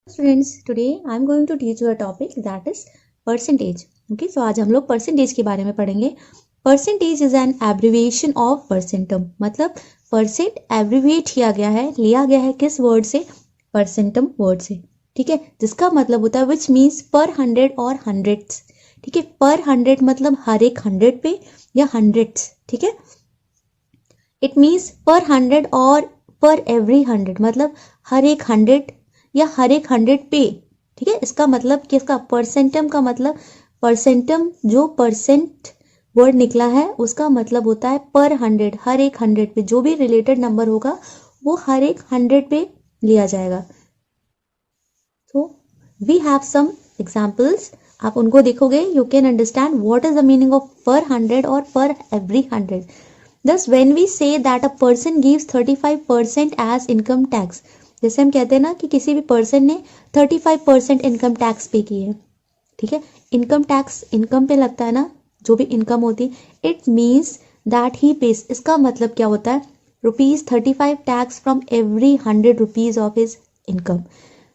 Friends, today I'm going to teach you a topic that is percentage. Okay, so आज हम लोग percentage के बारे में पढ़ेंगे. Percentage is an abbreviation of percentum. मतलब percent abbreviate किया गया है, लिया गया है किस word से? Percentum word से. ठीक है, जिसका मतलब होता है which means per 100 और hundreds. ठीक है, per 100 मतलब हर एक 100 पे या hundreds. ठीक है, it means per 100 और per every 100 मतलब हर एक 100 या हर एक 100 पे. ठीक है, इसका मतलब कि इसका परसेंटम का मतलब परसेंटम जो परसेंट वर्ड निकला है उसका मतलब होता है पर 100, हर एक 100 पे जो भी रिलेटेड नंबर होगा वो हर एक 100 पे लिया जाएगा. तो वी हैव सम एग्जाम्पल्स, आप उनको देखोगे you can understand what is the meaning of पर 100 और पर every 100. Thus, when we say that a person gives 35% as income tax, जैसे हम कहते हैं ना कि किसी भी पर्सन ने 35% इनकम टैक्स पे की है. ठीक है, इनकम टैक्स इनकम पे लगता है ना, जो भी इनकम होती है. It means that he page, इसका मतलब क्या होता है? ₹35 tax from every 100 rupees of his income.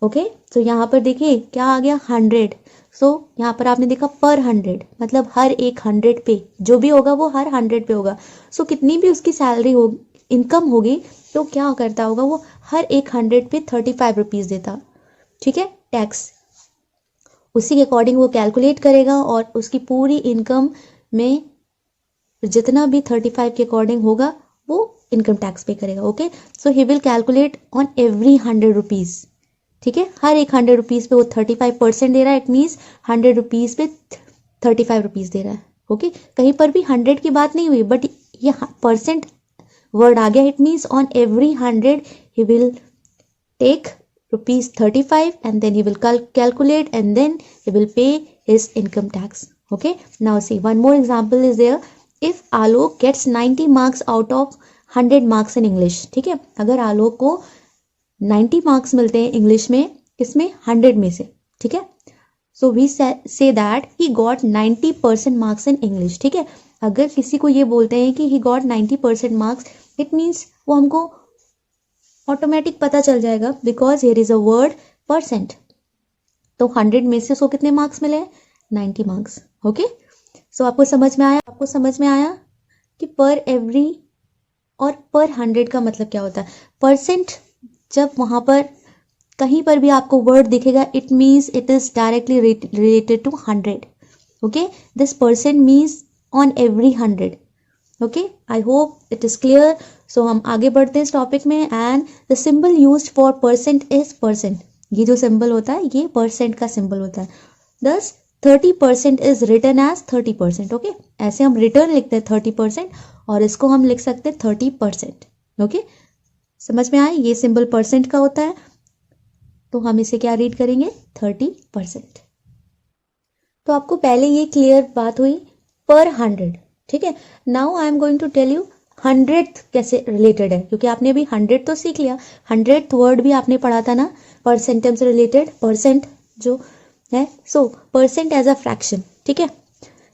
Okay, तो यहाँ पर देखिए क्या आ गया 100. सो यहाँ पर आपने देखा पर 100 मतलब हर एक 100 पे जो भी होगा वो हर 100 पे होगा. सो कितनी भी उसकी सैलरी होगी, इनकम होगी, तो क्या करता होगा वो हर एक 100 पे 35 रुपीज देता. ठीक है, टैक्स उसी के अकॉर्डिंग वो कैलकुलेट करेगा और उसकी पूरी इनकम में जितना भी 35 के अकॉर्डिंग होगा वो इनकम टैक्स पे करेगा. Okay, so he will calculate on every 100 rupees. ठीक है, हर एक 100 रुपीज पे वो 35% दे रहा है. इट मीन्स 100 रुपीज पे 35 रुपीज दे रहा है. ओके, कहीं पर भी 100 की बात नहीं हुई, बट ये परसेंट वर्ड आ गया. It means on every 100 he will take ₹35 and then he will calculate and then he will pay his income tax. Okay, now see one more example is there. If Alok gets 90 marks out of 100 marks in English. ठीक है, अगर आलोक को 90 marks मिलते हैं English में, इसमें 100 में से. ठीक है, so we say that he got 90% marks in English. ठीक है, अगर किसी को ये बोलते हैं कि he got 90% marks, it means वो हमको ऑटोमेटिक पता चल जाएगा because here is a word percent. तो 100 में से 100 कितने मार्क्स मिले? 90 मार्क्स. ओके, सो आपको समझ में आया कि पर एवरी और पर 100 का मतलब क्या होता है. परसेंट जब वहां पर कहीं पर भी आपको वर्ड दिखेगा, it means it is directly related to 100. Okay, this percent means on every 100. Okay, I hope it is clear. So हम आगे बढ़ते हैं इस टॉपिक में. And the symbol used for percent is percent. ये जो सिंबल होता है ये परसेंट का सिंबल होता है. दस 30% इज रिटन एज 30%. ओके, ऐसे हम रिटर्न लिखते हैं 30% और इसको हम लिख सकते हैं 30%. ओके, समझ में आए, ये सिंबल परसेंट का होता है, तो हम इसे क्या रीड करेंगे? 30%. तो आपको पहले ये क्लियर बात हुई पर 100. ठीक है, now I am going to tell you 100th कैसे रिलेटेड है, क्योंकि आपने अभी 100 तो सीख लिया, 100th वर्ड भी आपने पढ़ा था ना परसेंटम से रिलेटेड, परसेंट जो है. So percent as a fraction. ठीक है,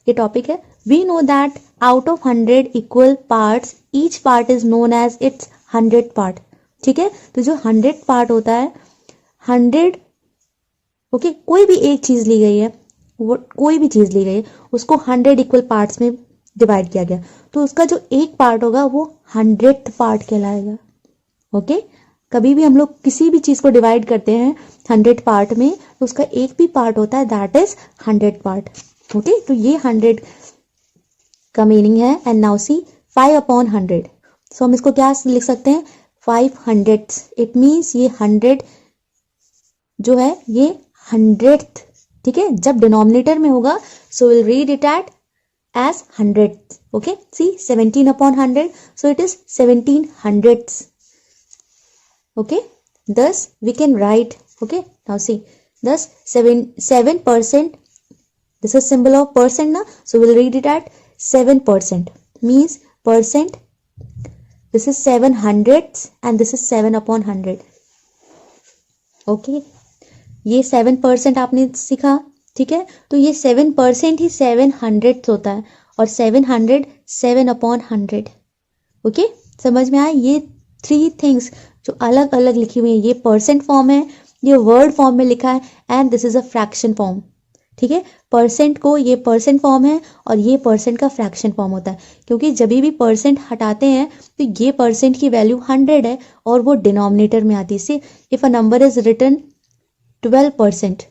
ये टॉपिक है. We know that out of 100 equal parts each part is known as its 100th part. ठीक है, तो जो 100th पार्ट होता है 100. ओके, कोई भी एक चीज ली गई है, कोई भी चीज ली गई है, उसको 100 इक्वल पार्ट्स में डिवाइड किया गया, तो उसका जो एक पार्ट होगा वो 100th पार्ट कहलाएगा. ओके, कभी भी हम लोग किसी भी चीज को डिवाइड करते हैं 100 पार्ट में, तो उसका एक भी पार्ट होता है that is 100th part. Okay, तो ये 100 का मीनिंग है. And now see 5/100. सो हम इसको क्या लिख सकते हैं? 500. इट मीन्स ये 100 जो है ये 100th. ठीक है, जब डिनोमिनेटर में होगा so will read it at as 100th. Okay, see 17/100, so it is 1700ths. Okay, thus we can write. Okay, now see, thus 7%. This is symbol of percent na, so we'll read it at 7%. Means percent. This is 700ths and this is 7/100. Okay, ये 7% आपने सीखा. ठीक है, तो ये 7% ही 700th होता है और 700 7/100. ओके, समझ में आया. ये 3 थिंग्स जो अलग अलग लिखी हुई है, ये परसेंट फॉर्म है, ये वर्ड फॉर्म में लिखा है and this is a fraction form. ठीक है, परसेंट को ये परसेंट फॉर्म है और ये परसेंट का फ्रैक्शन फॉर्म होता है, क्योंकि जब भी परसेंट हटाते हैं तो ये परसेंट की वैल्यू 100 है और वो डिनोमिनेटर में आती है। See if a number is written 12%,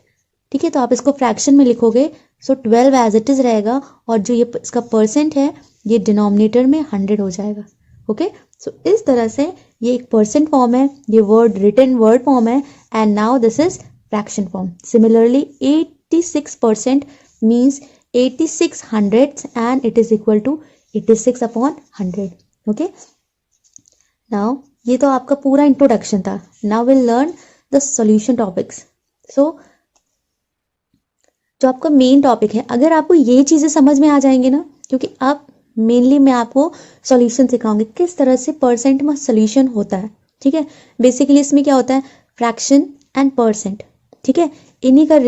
ठीक है, तो आप इसको फ्रैक्शन में लिखोगे, सो 12 एज इट इज रहेगा और जो ये इसका परसेंट है ये डिनोमिनेटर में 100 हो जाएगा। ओके, सो इस तरह से ये एक परसेंट फॉर्म है, ये वर्ड रिटन वर्ड फॉर्म है, and now this is fraction form. Similarly 86% means 86 hundredths and it is equal to 86 upon 100. Okay, now ये तो आपका पूरा इंट्रोडक्शन था। now we'll learn the solution topics. so जो आपका मेन टॉपिक है, अगर आपको ये चीज़ें समझ में आ जाएंगे ना, क्योंकि आप मेनली मैं आपको सॉल्यूशन सिखाऊंगी किस तरह से परसेंट में सॉल्यूशन होता है। ठीक है, बेसिकली इसमें क्या होता है, फ्रैक्शन एंड परसेंट। ठीक है, इन्हीं के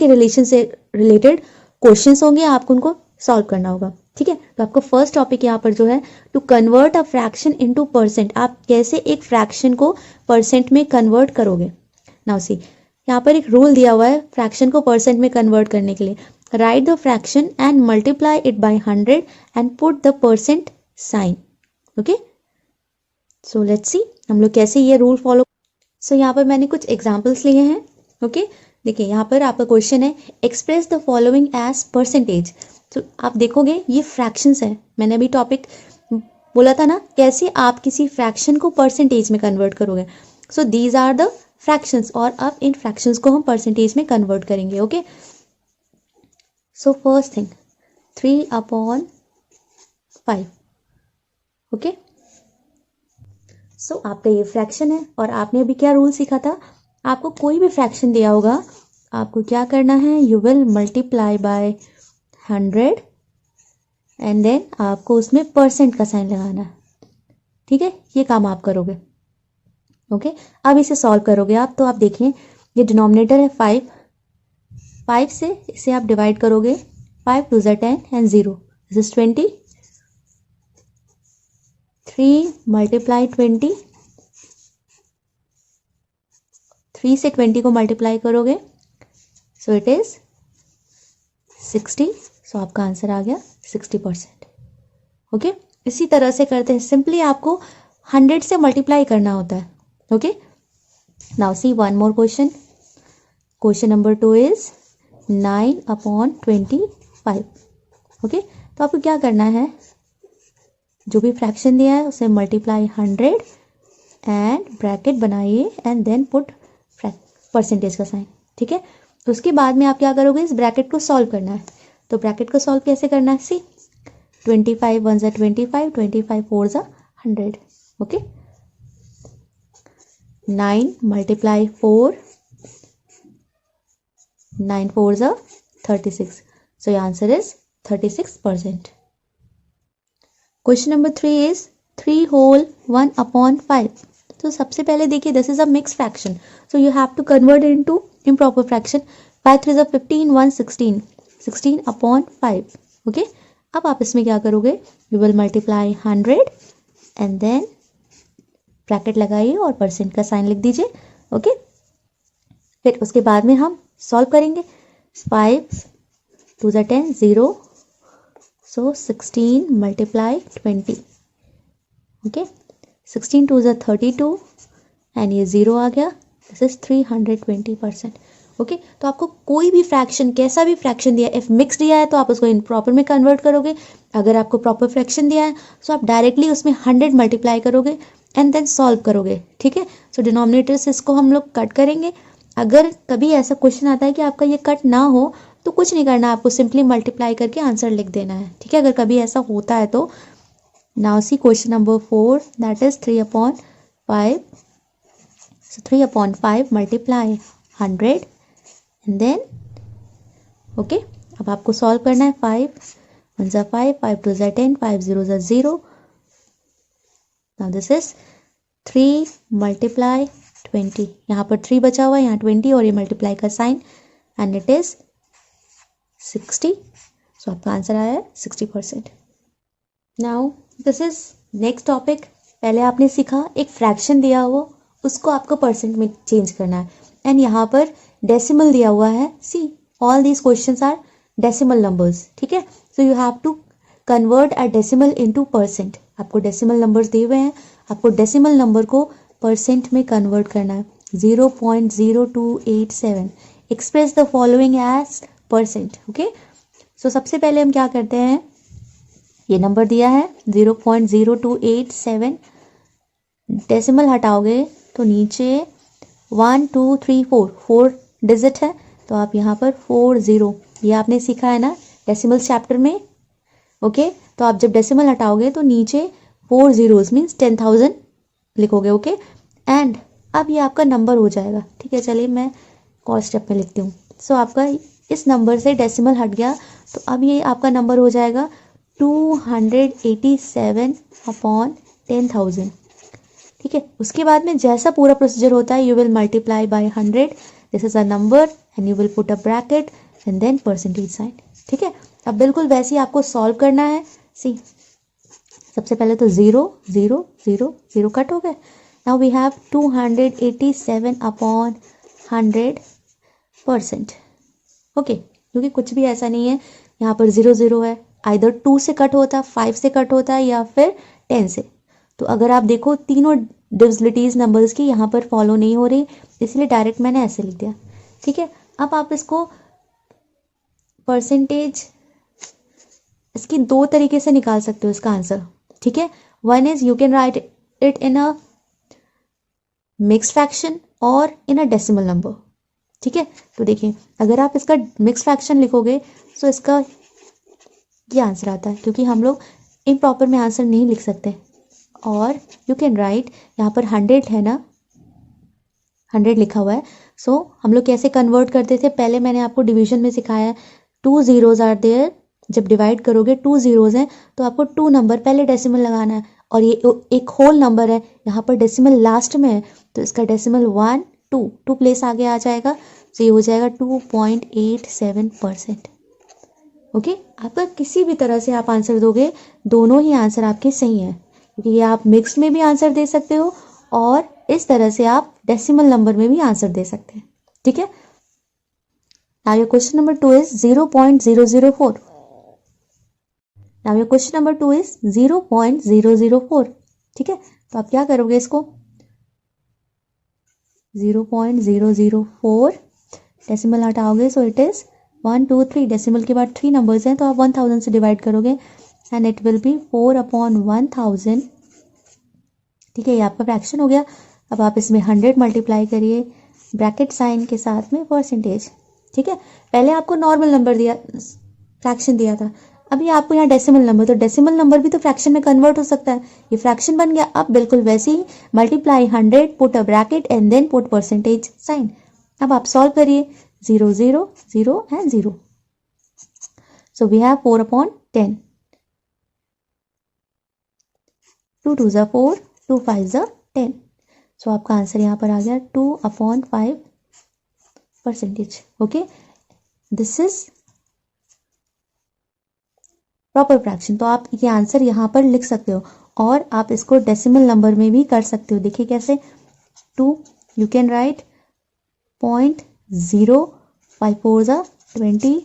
रिलेशन से रिलेटेड क्वेश्चंस होंगे, आपको उनको सॉल्व करना होगा। ठीक है, तो आपका फर्स्ट टॉपिक यहाँ पर जो है to convert a fraction into percent. आप कैसे एक फ्रैक्शन को परसेंट में कन्वर्ट करोगे। नाउ सी, यहाँ पर एक रूल दिया हुआ है फ्रैक्शन को परसेंट में कन्वर्ट करने के लिए। Write the fraction and multiply it by 100 and put the percent sign. Okay, so let's see हम लोग कैसे ये रूल फॉलो। सो यहाँ पर मैंने कुछ एग्जाम्पल्स लिए हैं। ओके, देखिए यहाँ पर आपका क्वेश्चन है express the following as percentage. तो आप देखोगे ये फ्रैक्शंस है, मैंने अभी टॉपिक बोला था ना कैसे आप किसी फ्रैक्शन को परसेंटेज में कन्वर्ट करोगे। So these are the fractions, और अब इन फ्रैक्शंस को हम परसेंटेज में कन्वर्ट करेंगे। Okay, so first thing 3/5। Okay, so आपका ये फ्रैक्शन है और आपने अभी क्या रूल सीखा था, आपको कोई भी फ्रैक्शन दिया होगा आपको क्या करना है, you will multiply by 100 and then आपको उसमें परसेंट का साइन लगाना है। ठीक है, ये काम आप करोगे। ओके, अब इसे सॉल्व करोगे आप, तो आप देखिए ये डिनोमिनेटर है 5 से इसे आप डिवाइड करोगे, 5 2 10 एंड 0 दिस इज 20। 3 मल्टीप्लाई 20, 3 से 20 को मल्टीप्लाई करोगे, सो इट इज 60। सो आपका आंसर आ गया 60%। ओके, इसी तरह से करते हैं, सिंपली आपको 100 से मल्टीप्लाई करना होता है। Okay, now see one more question. Question number 2 is 9/25। Okay, तो आपको क्या करना है, जो भी फ्रैक्शन दिया है उसे मल्टीप्लाई 100 एंड ब्रैकेट बनाइए एंड देन पुट परसेंटेज का साइन। ठीक है, तो उसके बाद में आप क्या करोगे, इस ब्रैकेट को सॉल्व करना है। तो ब्रैकेट को सॉल्व कैसे करना है, सी 25 1 ज़ा 25, 25 4 ज़ा 100। ओके, 9 मल्टीप्लाई 4, 9 4 ज़ा 36। So your answer is 36%। Question number 3 is 3 whole 1/5। तो सबसे पहले देखिए this is a mix fraction, so you have to convert it into improper fraction. 5 3 ज़ा 15, 1 16, 16/5। ओके, अब आप इसमें क्या करोगे, you will multiply 100 and then bracket लगाइए और परसेंट का साइन लिख दीजिए। ओके, फिर उसके बाद में हम सॉल्व करेंगे। 5 2 ज़ा 10 0, सो 16 मल्टीप्लाई 20। ओके, 16 2 ज़ा 32 एंड ये 0 आ गया, दिस इज 320%। ओके, तो आपको कोई भी फ्रैक्शन, कैसा भी फ्रैक्शन दिया है, इफ मिक्स दिया है तो आप उसको इम्प्रॉपर में कन्वर्ट करोगे, अगर आपको प्रॉपर फ्रैक्शन दिया है तो आप डायरेक्टली उसमें 100 मल्टीप्लाई करोगे एंड देन सॉल्व करोगे। ठीक है, सो डिनोमिनेटर से इसको हम लोग कट करेंगे। अगर कभी ऐसा क्वेश्चन आता है कि आपका ये कट ना हो तो कुछ नहीं करना, आपको सिंपली मल्टीप्लाई करके आंसर लिख देना है। ठीक है, अगर कभी ऐसा होता है तो। Now see question number 4, that is 3/5। सो 3/5 मल्टीप्लाई 100 एंड देन ओके, अब आपको सॉल्व करना है। 5 1 ज़ा 5, 5 2 ज़ा 10, 5 0 ज़ा 0। नाउ दिस इज 3 मल्टीप्लाई 20, यहाँ पर 3 बचा हुआ है, यहाँ 20 और ये मल्टीप्लाई का साइन एंड इट इज 60। सो आपका आंसर आया है 60%। Now this is next topic. पहले आपने सीखा एक फ्रैक्शन दिया हो उसको आपको परसेंट में चेंज करना है, एंड यहाँ पर डेसिमल दिया हुआ है. See all these questions are decimal numbers. ठीक है, so you have to convert a decimal into percent. आपको डेसिमल नंबर्स दिए हुए हैं, आपको डेसिमल नंबर को परसेंट में कन्वर्ट करना है. 0.0287. Express the following as percent. Okay, so सबसे पहले हम क्या करते हैं, ये नंबर दिया है 0.0287. डेसिमल हटाओगे तो नीचे 1 2 3 4 4 डिजिट है, तो आप यहाँ पर 40, ये आपने सीखा है ना डेसिमल चैप्टर में. ओके, तो आप जब डेसिमल हटाओगे तो नीचे 4 zeros मीन्स 10,000 लिखोगे. ओके, एंड अब ये आपका नंबर हो जाएगा. ठीक है, चलिए मैं और स्टेप में लिखती हूँ. सो आपका इस नंबर से डेसिमल हट गया, तो अब ये आपका नंबर हो जाएगा 287/10,000. ठीक है, उसके बाद में जैसा पूरा प्रोसीजर होता है, you will multiply by 100. This is a number and you will put a bracket and then percentage sign. ठीक है, अब बिल्कुल वैसे ही आपको सॉल्व करना है. सी सबसे पहले तो 0 0 0 0 कट हो गए. Now we have 287/100%. ओके, क्योंकि कुछ भी ऐसा नहीं है, यहाँ पर 0 0 है, आइदर 2 से कट होता है, 5 से कट होता है या फिर 10 से. तो अगर आप देखो तीनों डिविजिबिलिटीज नंबर्स की यहाँ पर फॉलो नहीं हो रही, इसलिए डायरेक्ट मैंने ऐसे लिख दिया. ठीक है, अब आप इसको परसेंटेज इसकी दो तरीके से निकाल सकते हो इसका आंसर. ठीक है, one is you can write it in a mix fraction और इन अ डेसिमल नंबर. ठीक है, तो देखिए अगर आप इसका मिक्स फ्रैक्शन लिखोगे तो इसका ये आंसर आता है, क्योंकि हम लोग इम्प्रॉपर में आंसर नहीं लिख सकते. और यू कैन राइट, यहाँ पर 100 है ना, 100 लिखा हुआ है. सो हम लोग कैसे कन्वर्ट करते थे, पहले मैंने आपको डिवीजन में सिखाया है. 2 zeros आर देयर, जब डिवाइड करोगे 2 zeros हैं तो आपको 2 नंबर पहले डेसिमल लगाना है, और ये एक होल नंबर है, यहाँ पर डेसिमल लास्ट में है, तो इसका डेसिमल 1 2 प्लेस आगे आ जाएगा. तो ये हो जाएगा 2.87%. ओके, आपका किसी भी तरह से आप आंसर दोगे, दोनों ही आंसर आपके सही हैं, क्योंकि ये आप मिक्स में भी आंसर दे सकते हो और इस तरह से आप डेसिमल नंबर में भी आंसर दे सकते हैं. ठीक है, now your question number 2 is 0.004. Now your question number 2 is 0.004. ठीक है, तो आप क्या करोगे, इसको 0.004 डेसिमल हटाओगे, सो इट इज 1 2 3. डेसिमल के बाद 3 नंबर्स हैं, तो आप 1000 से डिवाइड करोगे एंड इट विल बी 4/1000. ठीक है, ये आपका फ्रैक्शन हो गया. अब आप इसमें 100 मल्टीप्लाई करिए ब्रैकेट साइन के साथ में परसेंटेज. ठीक है, पहले आपको नॉर्मल नंबर दिया, फ्रैक्शन दिया था, अभी आपको यहाँ डेसिमल नंबर, तो डेसिमल नंबर भी तो फ्रैक्शन में कन्वर्ट हो सकता है. ये फ्रैक्शन बन गया. अब बिल्कुल वैसे ही multiply 100, put a bracket and then put percentage sign. अब आप सॉल्व करिए. 0 0 0 एंड 0. So we have 4/10. 2 2 ज़ा 4, 2 5 ज़ा 10. सो आपका आंसर यहाँ पर आ गया 2/5%. Okay, this is proper fraction. तो आप ये आंसर यहाँ पर लिख सकते हो, और आप इसको डेसिमल नंबर में भी कर सकते हो. देखिए कैसे, 2 यू कैन राइट 0.054 ज़ा 20,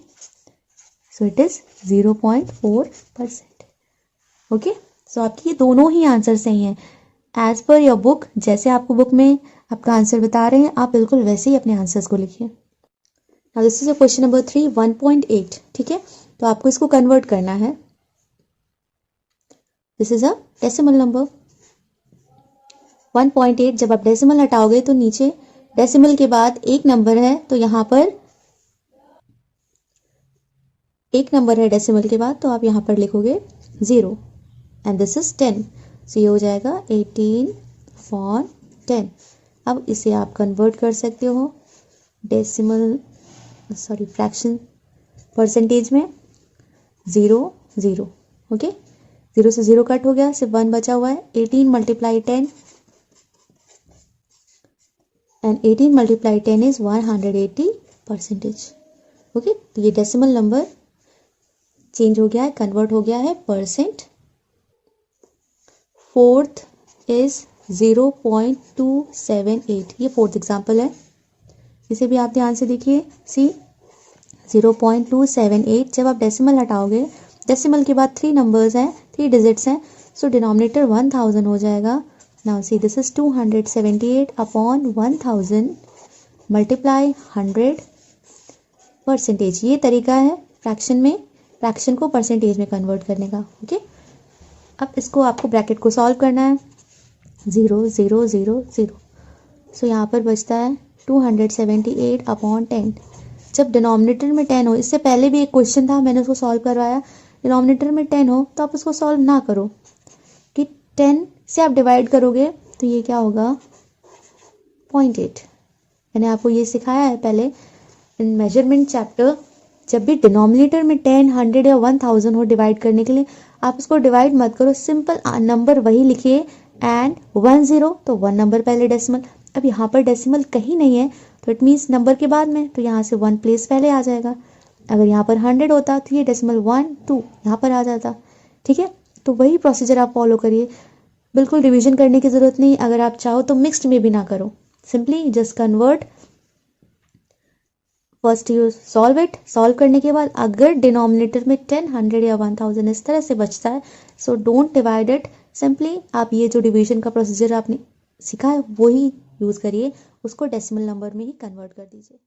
सो इट इज 0.4%. ओके, सो आपकी ये दोनों ही आंसर सही हैं एज पर योर बुक. जैसे आपको बुक में आपका आंसर बता रहे हैं, आप बिल्कुल वैसे ही अपने आंसर्स को लिखिए. Now this is your question number 3, 1.8. ठीक है, तो आपको इसको कन्वर्ट करना है. This is a decimal number. 1.8 जब आप डेसिमल हटाओगे तो नीचे डेसिमल के बाद एक नंबर है, तो यहाँ पर एक नंबर है डेसिमल के बाद, तो आप यहाँ पर लिखोगे 0 एंड दिस इज 10. सो ये हो जाएगा 18/10. अब इसे आप कन्वर्ट कर सकते हो डेसिमल फ्रैक्शन परसेंटेज में. 0 0. ओके, 0 से 0 कट हो गया, सिर्फ 1 बचा हुआ है. 18 multiply 10 and 18 multiply 10 is 180%. Okay, तो ये डेसिमल नंबर चेंज हो गया है, कन्वर्ट हो गया है परसेंट. Fourth is 0.278. ये फोर्थ एग्जाम्पल है. इसे भी आप ध्यान से देखिए, सी 0.278, जब आप डेसिमल हटाओगे, डेसिमल के बाद 3 नंबर्स हैं, 3 डिजिट्स हैं, सो डिनोमिनेटर 1000 हो जाएगा। Now see this is 278 upon 1000 multiply 100 percentage. ये तरीका है फ्रैक्शन को परसेंटेज में कन्वर्ट करने का। ओके, अब इसको आपको ब्रैकेट को सॉल्व करना है। 0 0 0 0, सो यहाँ पर बचता है 278 अपॉन 10। जब डिनोमिनेटर में 10 हो, इससे पहले भी एक क्वेश्चन था, मैंने उसको सॉल्व करवाया, डिनोमिनेटर में 10 हो तो आप उसको सॉल्व ना करो, कि 10 से आप डिवाइड करोगे तो ये क्या होगा 0.8। मैंने आपको ये सिखाया है पहले इन मेजरमेंट चैप्टर। जब भी डिनोमिनेटर में 10, 100 या 1000 हो डिवाइड करने के लिए, आप उसको डिवाइड मत करो, सिंपल नंबर वही लिखिए, एंड 10 तो 1 नंबर पहले डेसिमल। अब यहाँ पर डेसिमल कहीं नहीं है तो इट मीन्स नंबर के बाद में, तो यहाँ से 1 प्लेस पहले आ जाएगा। अगर यहाँ पर 100 होता तो ये डेसिमल 1 2 यहाँ पर आ जाता। ठीक है, तो वही प्रोसीजर आप फॉलो करिए, बिल्कुल रिवीजन करने की ज़रूरत नहीं। अगर आप चाहो तो मिक्स्ड में भी ना करो, simply just convert. First you solve it, solve करने के बाद अगर डिनोमिनेटर में 10, 100 या 1000 इस तरह से बचता है, so don't divide it, simply आप ये जो डिवीजन का प्रोसीजर आपने सीखा है वही यूज़ करिए, उसको डेसिमल नंबर में ही कन्वर्ट कर दीजिए।